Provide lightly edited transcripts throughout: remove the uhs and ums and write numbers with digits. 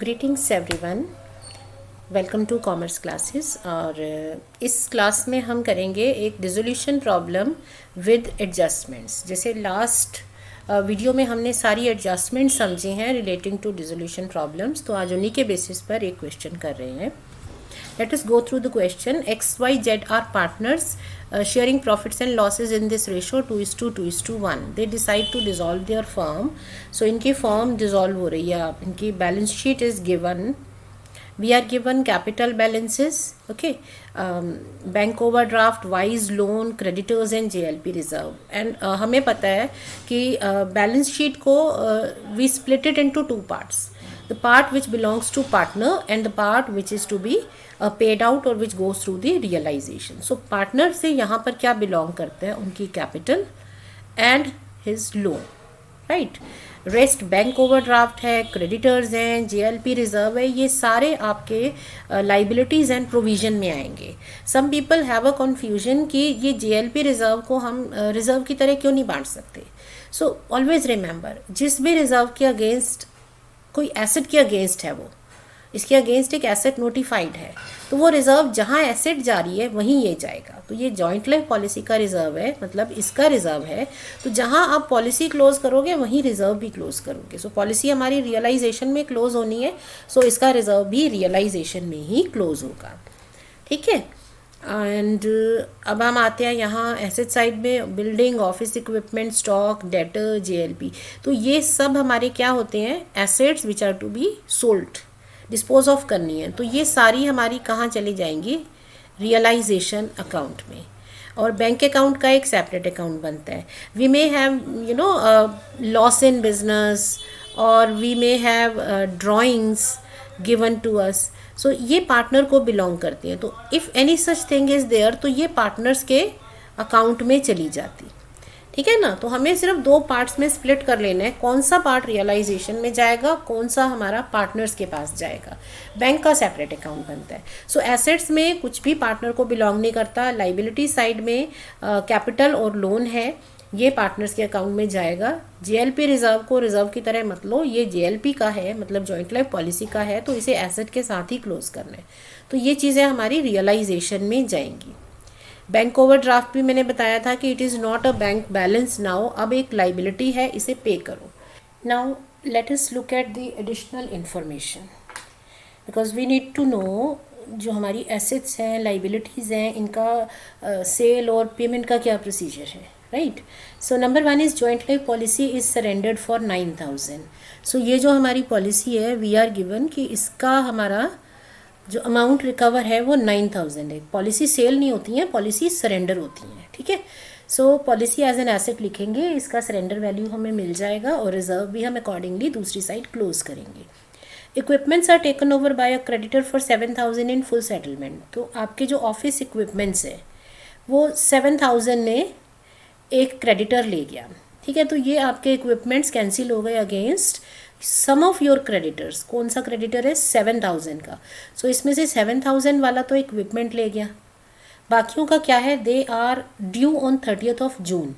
Greetings everyone, welcome to commerce classes. और इस class में हम करेंगे एक डिसोल्यूशन प्रॉब्लम विद एडजस्टमेंट्स। जैसे लास्ट वीडियो में हमने सारी एडजस्टमेंट समझे हैं रिलेटिंग टू डिसोल्यूशन प्रॉब्लम्स, तो आज उन्हीं के बेसिस पर एक क्वेश्चन कर रहे हैं। Let us go through the question. X, Y, Z are partners sharing profits and losses in this ratio 2:1. They decide to dissolve their firm. So इनकी firm dissolve हो रही है। इनकी balance sheet is given. We are given capital balances. Okay. Bank overdraft, wise loan, creditors and JLP reserve. And हमें पता है कि balance sheet को we split it into two parts. The part which belongs to partner and the part which is to be paid out or which goes through the realization. So partner से यहाँ पर क्या belong करते हैं? उनकी capital and his loan, right? Rest bank overdraft है, creditors हैं, JLP reserve है, ये सारे आपके लाइबिलिटीज़ एंड प्रोविजन में आएंगे। Some people have a confusion कि ये JLP रिजर्व को हम रिजर्व की तरह क्यों नहीं बांट सकते। सो ऑलवेज रिमेंबर, जिस भी रिजर्व के अगेंस्ट कोई एसेट के अगेंस्ट है, वो इसके अगेंस्ट एक एसेट नोटिफाइड है, तो वो रिजर्व जहाँ एसेट जा रही है वहीं ये जाएगा। तो ये जॉइंट लाइफ पॉलिसी का रिजर्व है, मतलब इसका रिजर्व है, तो जहाँ आप पॉलिसी क्लोज करोगे वहीं रिजर्व भी क्लोज करोगे। सो पॉलिसी हमारी रियलाइजेशन में क्लोज होनी है, सो इसका रिजर्व भी रियलाइजेशन में ही क्लोज होगा। ठीक है। एंड अब हम आते हैं यहाँ एसेट साइड में, building, office equipment, stock, debtor, JLP। तो ये सब हमारे क्या होते हैं? Assets which are to be sold, dispose of करनी है। तो ये सारी हमारी कहाँ चली जाएंगी? रियलाइजेशन अकाउंट में। और बैंक अकाउंट का एक सेपरेट अकाउंट बनता है। We may have loss in business और we may have drawings given to us. So ये पार्टनर को बिलोंग करती हैं। तो if any such thing is there, तो ये पार्टनर्स के अकाउंट में चली जाती। ठीक है ना। तो हमें सिर्फ दो पार्ट्स में स्प्लिट कर लेना है, कौन सा पार्ट रियलाइजेशन में जाएगा, कौन सा हमारा पार्टनर्स के पास जाएगा। बैंक का सेपरेट अकाउंट बनता है। सो एसेट्स में कुछ भी पार्टनर को बिलोंग नहीं करता। लाइबिलिटी साइड में कैपिटल और लोन है, ये पार्टनर्स के अकाउंट में जाएगा। JLP रिजर्व को रिजर्व की तरह मत लो, ये JLP का है, मतलब जॉइंट लाइफ पॉलिसी का है, तो इसे एसेट के साथ ही क्लोज करना है। तो ये चीज़ें हमारी रियलाइजेशन में जाएंगी। बैंक ओवरड्राफ्ट भी मैंने बताया था कि it is not a bank balance now, अब एक लाइबिलिटी है, इसे पे करो। Now let us look at the additional information, because we need to know जो हमारी एसेट्स हैं, लाइबिलिटीज़ हैं, इनका सेल और पेमेंट का क्या प्रोसीजर है, right. So number 1 is joint life policy is surrendered for 9,000। सो ये जो हमारी पॉलिसी है, वी आर गिवन कि इसका हमारा जो अमाउंट रिकवर है वो 9,000 है। पॉलिसी सेल नहीं होती है, पॉलिसी सरेंडर होती हैं। ठीक है। सो पॉलिसी एज एन एसेट लिखेंगे, इसका सरेंडर वैल्यू हमें मिल जाएगा और रिजर्व भी हम अकॉर्डिंगली दूसरी साइड क्लोज करेंगे। Equipments are taken over by a creditor for 7,000 in full settlement. तो आपके जो ऑफिस इक्विपमेंट्स है वो 7,000 ने एक क्रेडिटर ले गया। ठीक है। तो ये आपके इक्विपमेंट्स कैंसिल हो गए against some of your creditors. कौन सा क्रेडिटर है? 7,000 का। सो इसमें से 7,000 वाला तो इक्विपमेंट ले गया, बाकियों का क्या है? They are due on 30th June.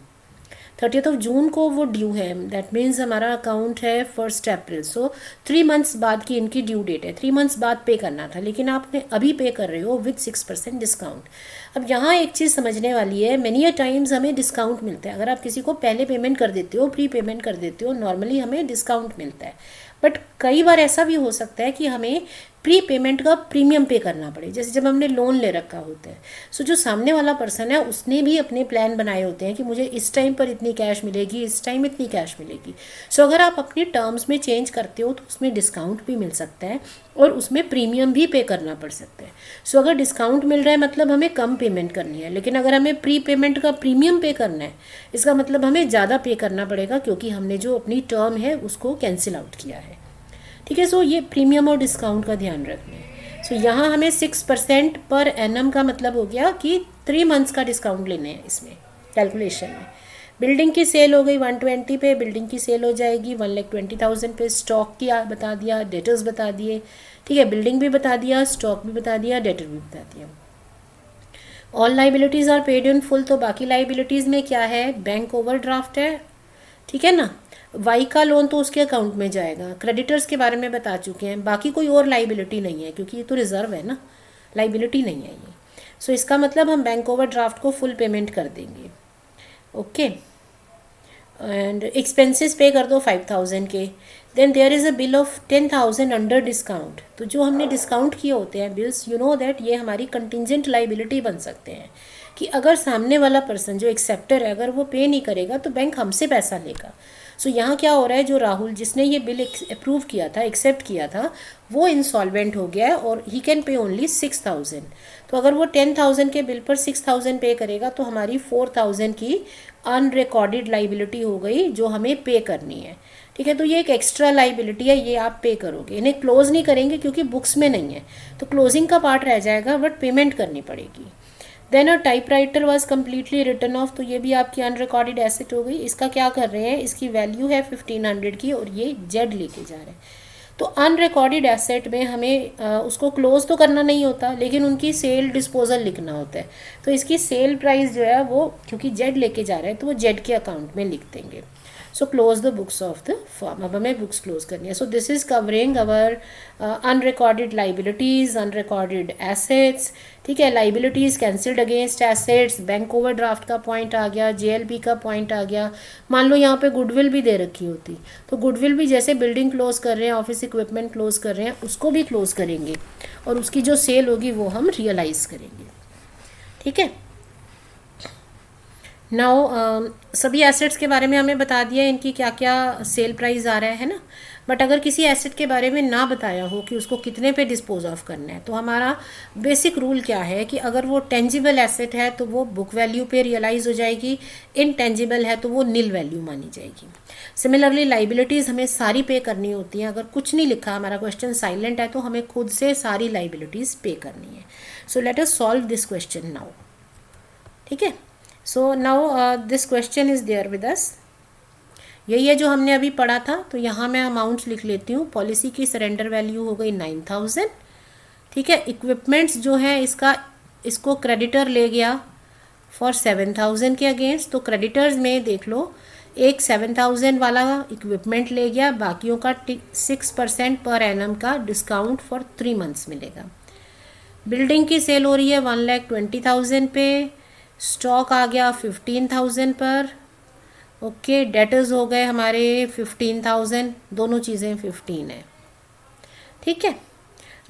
30th June को वो ड्यू है। दैट मीन्स हमारा अकाउंट है 1 अप्रैल। सो 3 मंथ्स बाद की इनकी ड्यू डेट है। 3 मंथ्स बाद पे करना था, लेकिन आपने अभी पे कर रहे हो विद 6% डिस्काउंट। अब यहाँ एक चीज़ समझने वाली है, मेनी अ टाइम्स हमें डिस्काउंट मिलता है। अगर आप किसी को पहले पेमेंट कर देते हो, प्री पेमेंट कर देते हो, नॉर्मली हमें डिस्काउंट मिलता है। बट कई बार ऐसा भी हो सकता है कि हमें प्री पेमेंट का प्रीमियम पे करना पड़े, जैसे जब हमने लोन ले रखा होता है। सो जो सामने वाला पर्सन है उसने भी अपने प्लान बनाए होते हैं कि मुझे इस टाइम पर इतनी कैश मिलेगी, इस टाइम इतनी कैश मिलेगी। सो अगर आप अपनी टर्म्स में चेंज करते हो तो उसमें डिस्काउंट भी मिल सकता है और उसमें प्रीमियम भी पे करना पड़ सकता है। सो अगर डिस्काउंट मिल रहा है मतलब हमें कम पेमेंट करनी है, लेकिन अगर हमें प्री पेमेंट का प्रीमियम पे करना है, इसका मतलब हमें ज़्यादा पे करना पड़ेगा, क्योंकि हमने जो अपनी टर्म है उसको कैंसिल आउट किया है। ठीक है। सो ये प्रीमियम और डिस्काउंट का ध्यान रखना है। सो यहाँ हमें 6% पर एनम का मतलब हो गया कि 3 मंथ्स का डिस्काउंट लेने हैं इसमें कैलकुलेशन में। बिल्डिंग की सेल हो गई 120 पे, बिल्डिंग की सेल हो जाएगी 1,20,000 पे। स्टॉक की बता दिया, डेटर्स बता दिए। ठीक है। बिल्डिंग भी बता दिया, स्टॉक भी बता दिया, डेटर भी बता दिया। All liabilities are paid in full. तो बाकी लाइबिलिटीज़ में क्या है? बैंक ओवरड्राफ्ट है, ठीक है ना, वाई का लोन तो उसके अकाउंट में जाएगा। क्रेडिटर्स के बारे में बता चुके हैं, बाकी कोई और लाइबिलिटी नहीं है क्योंकि ये तो रिजर्व है ना, लाइबिलिटी नहीं है ये। सो इसका मतलब हम बैंक ओवर ड्राफ्ट को फुल पेमेंट कर देंगे। ओके, एंड एक्सपेंसेस पे कर दो 5,000 के। Then there is a bill of 10,000 under discount. तो जो हमने डिस्काउंट किए होते हैं बिल्स, यू नो दैट ये हमारी कंटिजेंट लाइबिलिटी बन सकते हैं कि अगर सामने वाला पर्सन जो एक्सेप्टर है अगर वो पे नहीं करेगा तो बैंक हमसे पैसा लेगा। सो यहाँ क्या हो रहा है, जो राहुल जिसने ये बिल अप्रूव किया था, एक्सेप्ट किया था, वो इंसॉल्वेंट हो गया है और ही कैन पे ओनली 6,000। तो अगर वो 10,000 के बिल पर 6,000 पे करेगा तो हमारी 4,000 की अनरिकॉर्डेड लाइबिलिटी हो गई जो हमें पे करनी है। ठीक है, तो ये एक एक्स्ट्रा लाइबिलिटी है, ये आप पे करोगे। इन्हें क्लोज नहीं करेंगे क्योंकि बुक्स में नहीं है, तो क्लोजिंग का पार्ट रह जाएगा बट पेमेंट करनी पड़ेगी। Then a typewriter was completely return off, तो ये भी आपकी अनरिकॉर्डेड एसेट हो गई। इसका क्या कर रहे हैं, इसकी वैल्यू है 1,500 की और ये जेड लेके जा रहे हैं। तो अनरिकॉर्डेड एसेट में हमें उसको क्लोज तो करना नहीं होता लेकिन उनकी सेल डिस्पोजल लिखना होता है। तो इसकी सेल प्राइस जो है वो क्योंकि जेड लेके जा रहा है तो वो जेड के अकाउंट में लिख देंगे। So close the books of the form. अब हमें बुक्स क्लोज करनी है। So this is covering our unrecorded liabilities, unrecorded assets. ठीक है, liabilities cancelled against assets, bank overdraft का पॉइंट आ गया, जेएलपी का पॉइंट आ गया। मान लो यहाँ पे गुडविल भी दे रखी होती तो गुडविल भी जैसे बिल्डिंग क्लोज कर रहे हैं, ऑफिस इक्विपमेंट क्लोज कर रहे हैं, उसको भी क्लोज करेंगे और उसकी जो सेल होगी वो हम रियलाइज करेंगे। ठीक है, नाउ सभी एसेट्स के बारे में हमें बता दिया इनकी क्या क्या सेल प्राइस आ रहा है ना। बट अगर किसी एसेट के बारे में ना बताया हो कि उसको कितने पे डिस्पोज ऑफ करना है, तो हमारा बेसिक रूल क्या है कि अगर वो टेंजिबल एसेट है तो वो बुक वैल्यू पे रियलाइज हो जाएगी, इनटेंजिबल है तो वो निल वैल्यू मानी जाएगी। सिमिलरली लाइबिलिटीज़ हमें सारी पे करनी होती हैं। अगर कुछ नहीं लिखा, हमारा क्वेश्चन साइलेंट है, तो हमें खुद से सारी लाइबिलिटीज़ पे करनी है। So let us solve this question now. ठीक है, so now this question is there with us. यही है जो हमने अभी पढ़ा था। तो यहाँ मैं अमाउंट्स लिख लेती हूँ। पॉलिसी की सरेंडर वैल्यू हो गई 9,000। ठीक है, इक्विपमेंट्स जो है इसको क्रेडिटर ले गया फॉर 7,000 के अगेंस्ट। तो क्रेडिटर्स में देख लो, एक 7,000 वाला इक्विपमेंट ले गया, बाकियों का 6% पर एनम का डिस्काउंट फॉर 3 मंथ्स मिलेगा। बिल्डिंग की सेल हो रही है 1,20,000 पे, स्टॉक आ गया 15,000 पर। ओके, डेटर्स हो गए हमारे 15,000, दोनों चीज़ें 15 है। ठीक है,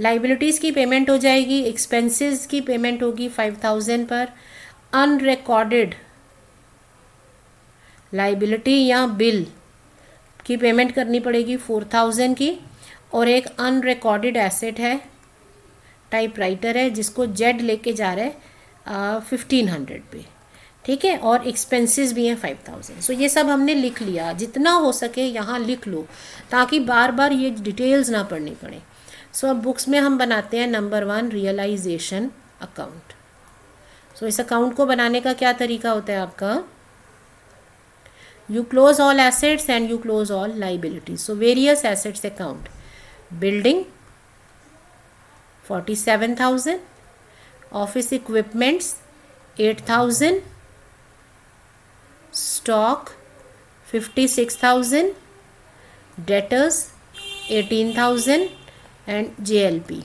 लाइबिलिटीज़ की पेमेंट हो जाएगी, एक्सपेंसेस की पेमेंट होगी 5,000 पर। अनरिकॉर्डेड लाइबिलिटी या बिल की पेमेंट करनी पड़ेगी 4,000 की। और एक अनरिकॉर्डेड एसेट है, टाइपराइटर है, जिसको जेड लेके जा रहा है 1,500 पे। ठीक है, और एक्सपेंसेस भी हैं 5,000। सो ये सब हमने लिख लिया, जितना हो सके यहाँ लिख लो ताकि बार बार ये डिटेल्स ना पढ़नी पड़े। सो अब बुक्स में हम बनाते हैं नंबर 1 रियलाइजेशन अकाउंट। सो इस अकाउंट को बनाने का क्या तरीका होता है आपका, you close all assets and you close all liabilities. So various assets account, building 47,000, office equipments 8,000, stock 56,000, debtors 18,000 and JLP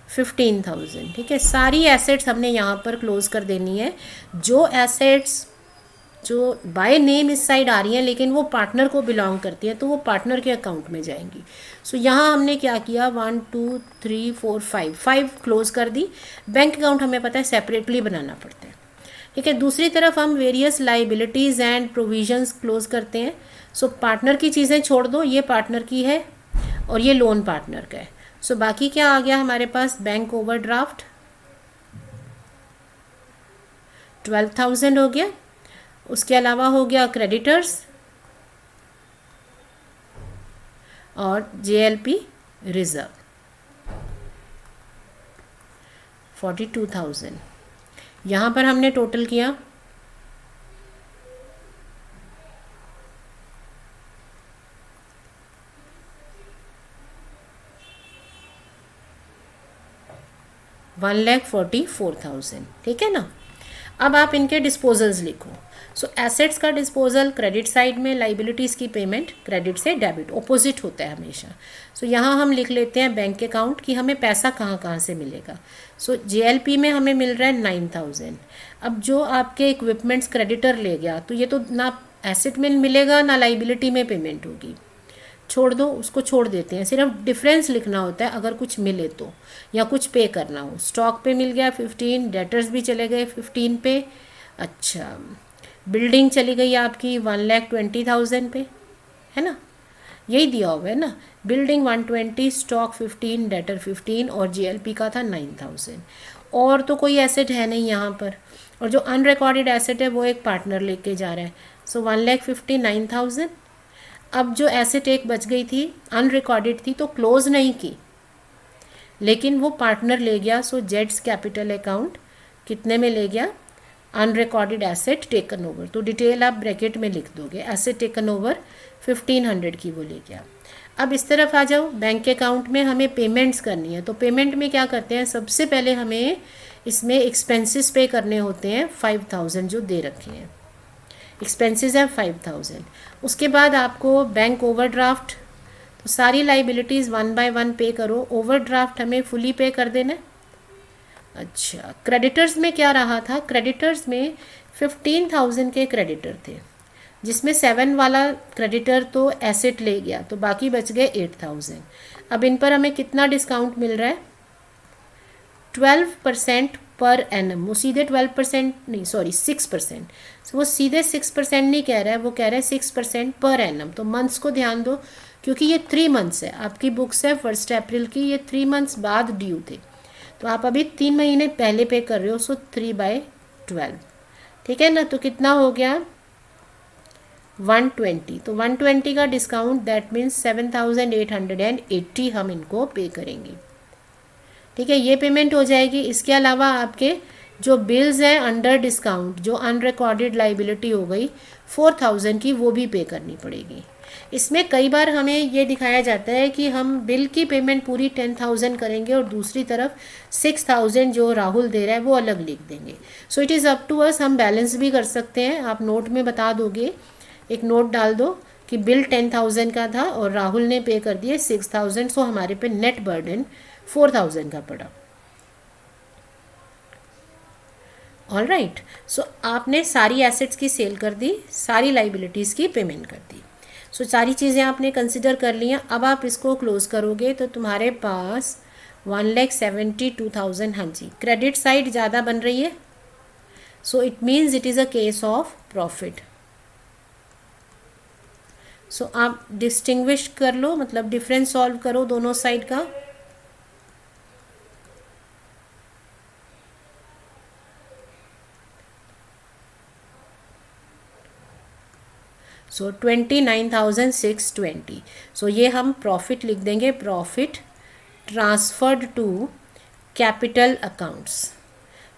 15,000। ठीक है, सारी एसेट्स हमने यहाँ पर क्लोज कर देनी है। जो एसेट्स जो बाय नेम इस साइड आ रही हैं लेकिन वो पार्टनर को बिलोंग करती हैं तो वो पार्टनर के अकाउंट में जाएंगी। सो यहाँ हमने क्या किया, 1 2 3 4 5 क्लोज कर दी। बैंक अकाउंट हमें पता है सेपरेटली बनाना पड़ता है। ठीक है, दूसरी तरफ हम various liabilities and provisions close करते हैं। सो पार्टनर की चीज़ें छोड़ दो, ये पार्टनर की है और ये लोन पार्टनर का है। सो बाकी क्या आ गया हमारे पास, बैंक ओवरड्राफ्ट 12,000 हो गया। उसके अलावा हो गया क्रेडिटर्स और जेएलपी रिजर्व 42,000। यहाँ पर हमने टोटल किया 1,44,000। ठीक है ना। अब आप इनके डिस्पोजल्स लिखो। सो एसेट्स का डिस्पोजल क्रेडिट साइड में, लाइबिलिटीज़ की पेमेंट क्रेडिट से डेबिट, ऑपोजिट होता है हमेशा। सो यहाँ हम लिख लेते हैं बैंक अकाउंट कि हमें पैसा कहाँ कहाँ से मिलेगा। सो JLP में हमें मिल रहा है 9,000। अब जो आपके इक्विपमेंट्स क्रेडिटर ले गया तो ये तो ना एसेट में मिलेगा ना लाइबिलिटी में पेमेंट होगी, छोड़ दो, उसको छोड़ देते हैं। सिर्फ डिफरेंस लिखना होता है अगर कुछ मिले तो, या कुछ पे करना हो। स्टॉक पे मिल गया 15, डेटर्स भी चले गए 15 पे। अच्छा, बिल्डिंग चली गई आपकी 1,20,000 पे, है ना, यही दिया हुआ है ना। बिल्डिंग 120, स्टॉक 15, डेटर 15 और JLP का था 9,000। और तो कोई एसेट है नहीं यहाँ पर, और जो अनरिकॉर्डेड एसेट है वो एक पार्टनर लेके जा रहा है। सो 1,59,000। अब जो एसेट एक बच गई थी अनरिकॉर्डेड थी तो क्लोज नहीं की, लेकिन वो पार्टनर ले गया। सो जेड्स कैपिटल अकाउंट कितने में ले गया, अनरिकॉर्डेड एसेट टेकन ओवर। तो डिटेल आप ब्रैकेट में लिख दोगे, एसेट टेकन ओवर 1,500 की वो ले गया। अब इस तरफ आ जाओ, बैंक अकाउंट में हमें पेमेंट्स करनी है। तो पेमेंट में क्या करते हैं, सबसे पहले हमें इसमें एक्सपेंसेस पे करने होते हैं 5,000 जो दे रखे हैं, एक्सपेंसेस है 5,000। उसके बाद आपको बैंक ओवरड्राफ्ट, तो सारी लाइबिलिटीज़ 1 बाय 1 पे करो। ओवरड्राफ्ट हमें फुली पे कर देना। अच्छा, क्रेडिटर्स में क्या रहा था, क्रेडिटर्स में 15,000 के क्रेडिटर थे, जिसमें 7 वाला क्रेडिटर तो एसेट ले गया, तो बाकी बच गए 8,000। अब इन पर हमें कितना डिस्काउंट मिल रहा है, 12% पर एनम। वो सीधे 12% नहीं, सॉरी 6%। तो वो सीधे 6% नहीं कह रहा है, वो कह रहा है 6% पर एनम। तो मंथ्स को ध्यान दो, क्योंकि ये 3 मंथ्स है, आपकी बुक्स है 1 अप्रैल की, ये 3 मंथ्स बाद ड्यू थे, तो आप अभी 3 महीने पहले पे कर रहे हो। सो 3/12, ठीक है ना। तो कितना हो गया 120। तो 120 का डिस्काउंट, दैट मीन्स 7,880 हम इनको पे करेंगे, ठीक है, ये पेमेंट हो जाएगी। इसके अलावा आपके जो बिल्स हैं अंडर डिस्काउंट, जो अनरिकॉर्डेड लाइबिलिटी हो गई 4,000 की, वो भी पे करनी पड़ेगी। इसमें कई बार हमें ये दिखाया जाता है कि हम बिल की पेमेंट पूरी 10,000 करेंगे और दूसरी तरफ 6,000 जो राहुल दे रहा है वो अलग लिख देंगे। So it is up to us, हम बैलेंस भी कर सकते हैं। आप नोट में बता दोगे, एक नोट डाल दो कि बिल 10,000 का था और राहुल ने पे कर दिए 6,000। सो हमारे पे नेट बर्डन 4,000 का पड़ा। ऑल राइट, सो आपने सारी एसेट्स की सेल कर दी, सारी लाइबिलिटीज़ की पेमेंट कर दी। सो सारी चीज़ें आपने कंसिडर कर ली हैं। अब आप इसको क्लोज करोगे तो तुम्हारे पास 1,72,000, हाँ जी, क्रेडिट साइड ज़्यादा बन रही है। So it means it is a case of profit. So आप डिस्टिंग्विश कर लो, मतलब डिफरेंस सॉल्व करो दोनों साइड का। सो 29,620। सो ये हम प्रॉफिट लिख देंगे, profit transferred to capital accounts.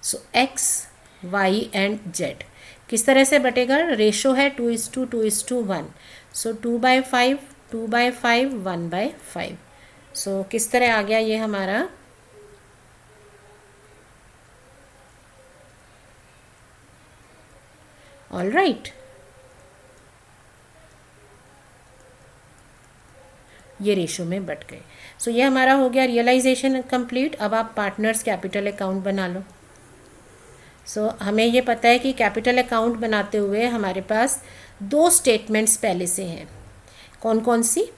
So X, Y and Z किस तरह से बटेगा, रेशो है 2:2:1। सो 2/5, 2/5, 1/5। सो किस तरह आ गया ये हमारा, ऑल राइट, ये रेशो में बट गए। सो ये हमारा हो गया रियलाइजेशन कंप्लीट। अब आप पार्टनर्स कैपिटल अकाउंट बना लो। सो हमें ये पता है कि कैपिटल अकाउंट बनाते हुए हमारे पास 2 स्टेटमेंट्स पहले से हैं। कौन कौन सी,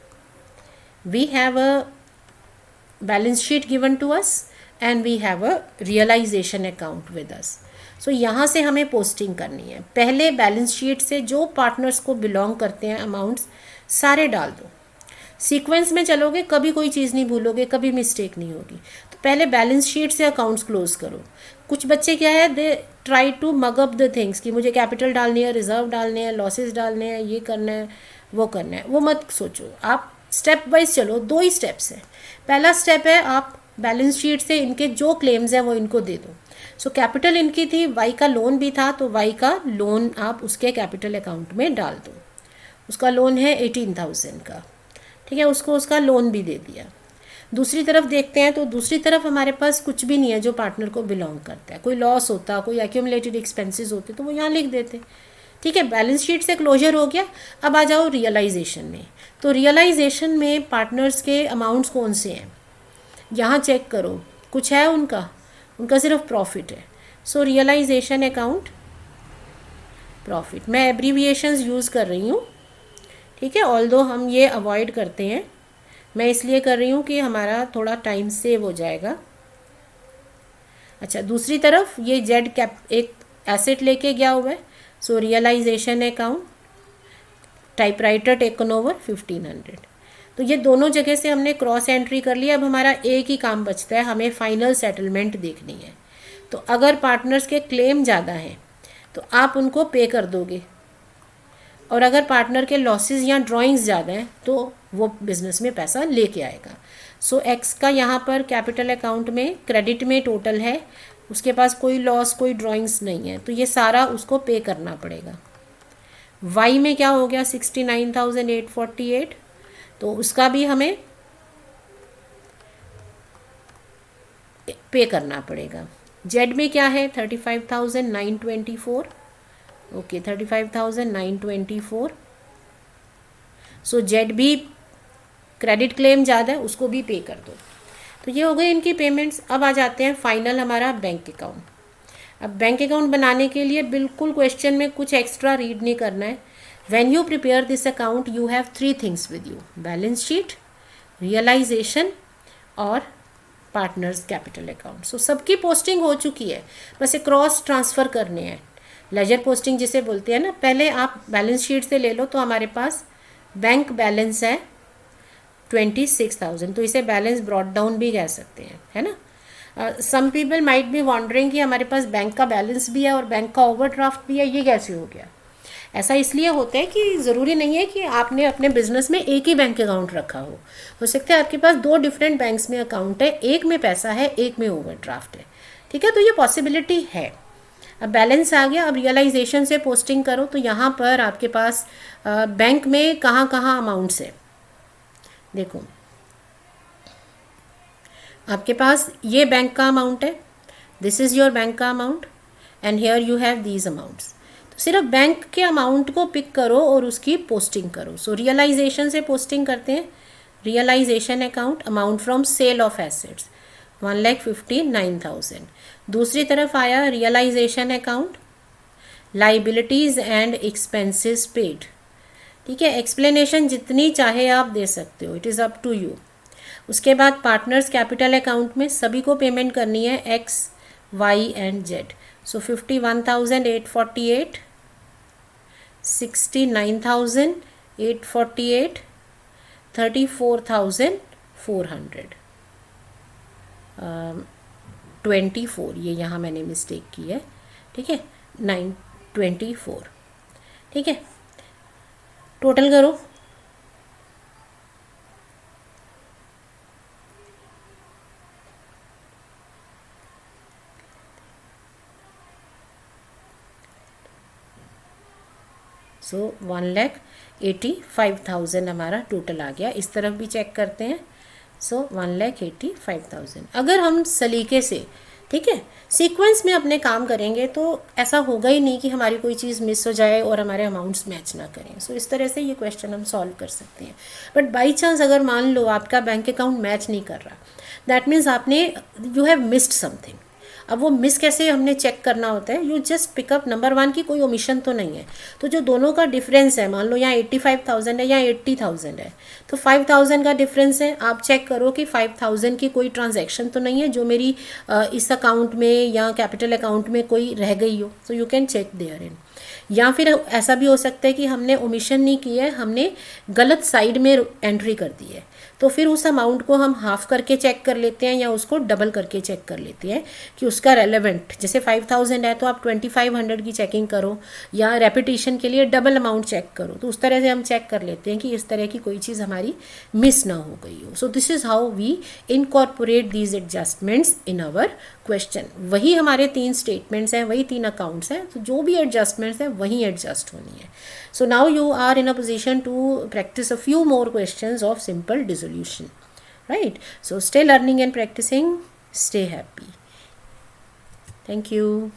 we have a balance sheet given to us and we have a realisation account with us. So यहाँ से हमें पोस्टिंग करनी है। पहले बैलेंस शीट से जो पार्टनर्स को बिलोंग करते हैं अमाउंट्स सारे डाल दो। सीक्वेंस में चलोगे, कभी कोई चीज़ नहीं भूलोगे, कभी मिस्टेक नहीं होगी। तो पहले बैलेंस शीट से अकाउंट्स क्लोज करो। कुछ बच्चे क्या है, they try to mug up the things कि मुझे कैपिटल डालनी है, रिजर्व डालने हैं, लॉसेस डालने हैं, ये करना है, वो करना है। वो मत सोचो, आप स्टेप वाइज चलो। 2 ही स्टेप्स हैं। पहला स्टेप है आप बैलेंस शीट से इनके जो क्लेम्स हैं वो इनको दे दो। सो कैपिटल इनकी थी, वाई का लोन भी था, तो वाई का लोन आप उसके कैपिटल अकाउंट में डाल दो। उसका लोन है 18,000 का, ठीक है, उसको उसका लोन भी दे दिया। दूसरी तरफ देखते हैं तो दूसरी तरफ हमारे पास कुछ भी नहीं है जो पार्टनर को बिलोंग करता है। कोई लॉस होता, कोई एक्यूमुलेटेड एक्सपेंसेस होते तो वो यहाँ लिख देते। ठीक है, बैलेंस शीट से क्लोजर हो गया। अब आ जाओ रियलाइजेशन में। तो रियलाइजेशन में पार्टनर्स के अमाउंट्स कौन से हैं, यहाँ चेक करो। कुछ है उनका सिर्फ प्रॉफिट है। सो रियलाइजेशन अकाउंट प्रॉफिट, मैं एब्रीविएशंस यूज़ कर रही हूँ। ठीक है, ऑल्दो हम ये अवॉइड करते हैं, मैं इसलिए कर रही हूँ कि हमारा थोड़ा टाइम सेव हो जाएगा। अच्छा, दूसरी तरफ ये जेड कैप एक एसेट लेके गया हुआ है। So realisation account, typewriter taken over 1500। तो ये दोनों जगह से हमने क्रॉस एंट्री कर लिया। अब हमारा एक ही काम बचता है, हमें फाइनल सेटलमेंट देखनी है। तो अगर पार्टनर्स के क्लेम ज़्यादा हैं तो आप उनको पे कर दोगे, और अगर पार्टनर के लॉसेस या ड्राइंग्स ज़्यादा हैं तो वो बिजनेस में पैसा लेके आएगा। सो एक्स का यहाँ पर कैपिटल अकाउंट में क्रेडिट में टोटल है, उसके पास कोई लॉस कोई ड्राइंग्स नहीं है, तो ये सारा उसको पे करना पड़ेगा। वाई में क्या हो गया 69,848, तो उसका भी हमें पे करना पड़ेगा। जेड में क्या है 35,924, ओके 35,924। सो जेड भी क्रेडिट क्लेम ज़्यादा है, उसको भी पे कर दो। तो ये हो गई इनकी पेमेंट्स। अब आ जाते हैं फाइनल हमारा बैंक अकाउंट। अब बैंक अकाउंट बनाने के लिए बिल्कुल क्वेश्चन में कुछ एक्स्ट्रा रीड नहीं करना है। When you prepare this account you have 3 things with you, balance sheet, realisation और पार्टनर्स कैपिटल अकाउंट। सो सबकी पोस्टिंग हो चुकी है, बस ये क्रॉस ट्रांसफ़र करने हैं। लेजर पोस्टिंग जिसे बोलते हैं ना, पहले आप बैलेंस शीट से ले लो। तो हमारे पास बैंक बैलेंस है 26,000, तो इसे बैलेंस ब्रॉट डाउन भी कह सकते हैं, है ना। Some people might be wondering कि हमारे पास बैंक का बैलेंस भी है और बैंक का ओवरड्राफ्ट भी है, ये कैसे हो गया। ऐसा इसलिए होता है कि ज़रूरी नहीं है कि आपने अपने बिजनेस में एक ही बैंक अकाउंट रखा हो सकता है आपके पास 2 डिफरेंट बैंक्स में अकाउंट है, एक में पैसा है एक में ओवरड्राफ्ट है। ठीक है, तो ये पॉसिबिलिटी है। अब बैलेंस आ गया, अब रियलाइजेशन से पोस्टिंग करो। तो यहाँ पर आपके पास बैंक में कहाँ कहाँ अमाउंट्स है, देखो आपके पास ये बैंक का अमाउंट है, दिस इज़ योर बैंक का amount and here you have these amounts. तो सिर्फ बैंक के अमाउंट को पिक करो और उसकी पोस्टिंग करो। सो रियलाइजेशन से पोस्टिंग करते हैं। Realisation account, amount from sale of assets 1,59,000। दूसरी तरफ आया realisation account, liabilities and expenses paid. ठीक है, एक्सप्लेनेशन जितनी चाहे आप दे सकते हो, it is up to you. उसके बाद पार्टनर्स कैपिटल अकाउंट में सभी को पेमेंट करनी है, X Y and Z. So 51,848, 69,848, 34,400, 24, ये यहाँ मैंने मिस्टेक की है। ठीक है, 924। ठीक है, टोटल करो। सो 1,85,000 हमारा टोटल आ गया। इस तरफ भी चेक करते हैं। सो 1,85,000। अगर हम सलीके से, ठीक है, सीक्वेंस में अपने काम करेंगे तो ऐसा होगा ही नहीं कि हमारी कोई चीज़ मिस हो जाए और हमारे अमाउंट्स मैच ना करें। सो इस तरह से ये क्वेश्चन हम सॉल्व कर सकते हैं। बट बाई चांस अगर मान लो आपका बैंक अकाउंट मैच नहीं कर रहा, दैट मीन्स आपने यू हैव मिस्ड समथिंग। अब वो मिस कैसे हमने चेक करना होता है, यू जस्ट पिकअप नंबर 1 की कोई ओमिशन तो नहीं है। तो जो दोनों का डिफरेंस है, मान लो यहाँ 85,000 है या 80,000 है, तो 5,000 का डिफरेंस है। आप चेक करो कि 5,000 की कोई ट्रांजैक्शन तो नहीं है जो मेरी इस अकाउंट में या कैपिटल अकाउंट में कोई रह गई हो। So you can check there in. या फिर ऐसा भी हो सकता है कि हमने ओमिशन नहीं की है, हमने गलत साइड में एंट्री कर दी है, तो फिर उस अमाउंट को हम हाफ करके चेक कर लेते हैं या उसको डबल करके चेक कर लेते हैं कि उसका रेलेवेंट, जैसे 5,000 है तो आप 2,500 की चेकिंग करो या रेपिटेशन के लिए डबल अमाउंट चेक करो। तो उस तरह से हम चेक कर लेते हैं कि इस तरह की कोई चीज़ हमारी मिस ना हो गई हो। So this is how we incorporate these adjustments in our question. वही हमारे 3 स्टेटमेंट्स हैं, वही 3 अकाउंट्स हैं, तो जो भी एडजस्टमेंट्स हैं वही एडजस्ट होनी है। So now you are in a position to practise a few more questions of simple dissolution. right? So stay learning and practicing. Stay happy. Thank you.